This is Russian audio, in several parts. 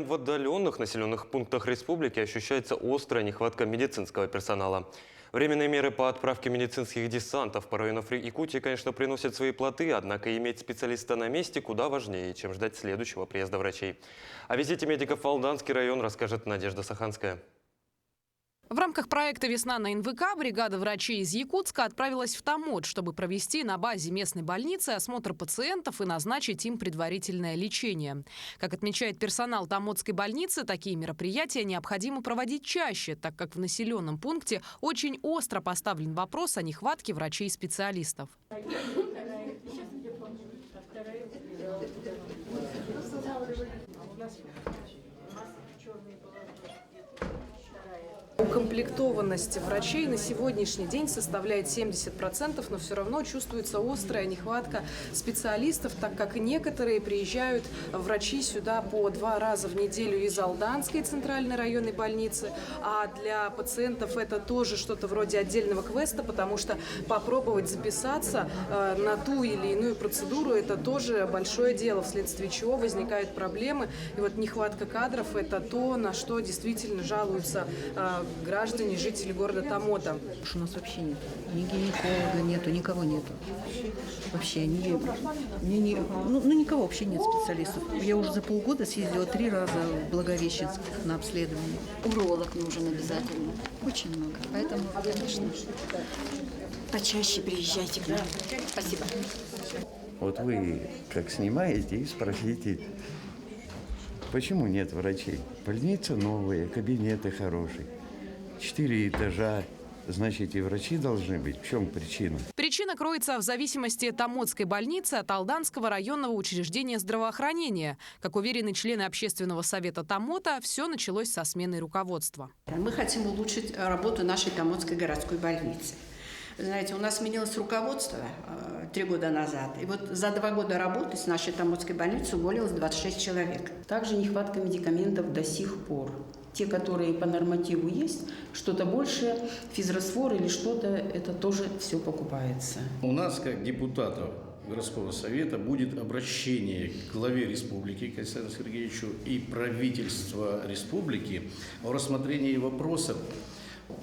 В отдаленных населенных пунктах республики ощущается острая нехватка медицинского персонала. Временные меры по отправке медицинских десантов по районам Якутии, конечно, приносят свои плоды, однако иметь специалиста на месте куда важнее, чем ждать следующего приезда врачей. О визите медиков в Алданский район расскажет Надежда Саханская. В рамках проекта «Весна на НВК» бригада врачей из Якутска отправилась в Томот, чтобы провести на базе местной больницы осмотр пациентов и назначить им предварительное лечение. Как отмечает персонал Томотской больницы, такие мероприятия необходимо проводить чаще, так как в населенном пункте очень остро поставлен вопрос о нехватке врачей и специалистов. Укомплектованность врачей на сегодняшний день составляет 70%, но все равно чувствуется острая нехватка специалистов, так как некоторые приезжают врачи сюда по 2 раза в неделю из Алданской центральной районной больницы, а для пациентов это тоже что-то вроде отдельного квеста, потому что попробовать записаться на ту или иную процедуру – это тоже большое дело, вследствие чего возникают проблемы. И вот нехватка кадров – это то, на что действительно жалуются граждане, жители города Томота. У нас вообще нет. Ни гинеколога нету, никого нету. Вообще никого вообще нет специалистов. Я уже за полгода съездила 3 раза в Благовещенских на обследование. Уролог нужен обязательно. Очень много. Поэтому, конечно, почаще приезжайте к нам. Спасибо. Вот вы как снимаете и спросите, почему нет врачей? Больница новая, кабинеты хорошие, 4 этажа, значит и врачи должны быть. В чем причина? Причина кроется в зависимости Томотской больницы от Алданского районного учреждения здравоохранения. Как уверены члены общественного совета Томота, все началось со смены руководства. Мы хотим улучшить работу нашей Томотской городской больницы. Вы знаете, у нас сменилось руководство 3 года назад. И вот за 2 года работы с нашей Томотской больницей уволилось 26 человек. Также нехватка медикаментов до сих пор. Те, которые по нормативу есть, что-то больше, физраствор или что-то, это тоже все покупается. У нас, как депутатов городского совета, будет обращение к главе республики к Александру Сергеевичу и правительства республики о рассмотрении вопросов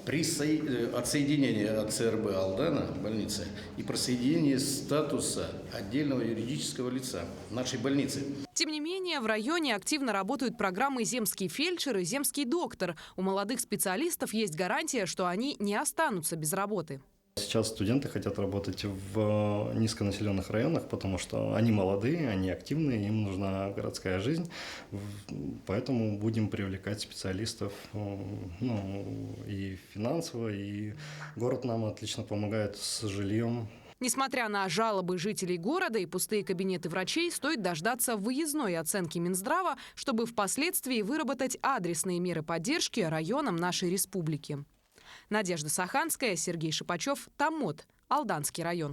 отсоединения от ЦРБ Алдана, больницы, и присоединения статуса отдельного юридического лица нашей больницы. Тем не менее, в районе активно работают программы «Земский фельдшер» и «Земский доктор». У молодых специалистов есть гарантия, что они не останутся без работы. Сейчас студенты хотят работать в низконаселенных районах, потому что они молодые, они активные, им нужна городская жизнь. Поэтому будем привлекать специалистов и финансово, и город нам отлично помогает с жильем. Несмотря на жалобы жителей города и пустые кабинеты врачей, стоит дождаться выездной оценки Минздрава, чтобы впоследствии выработать адресные меры поддержки районам нашей республики. Надежда Саханская, Сергей Шипачев, Томот, Алданский район.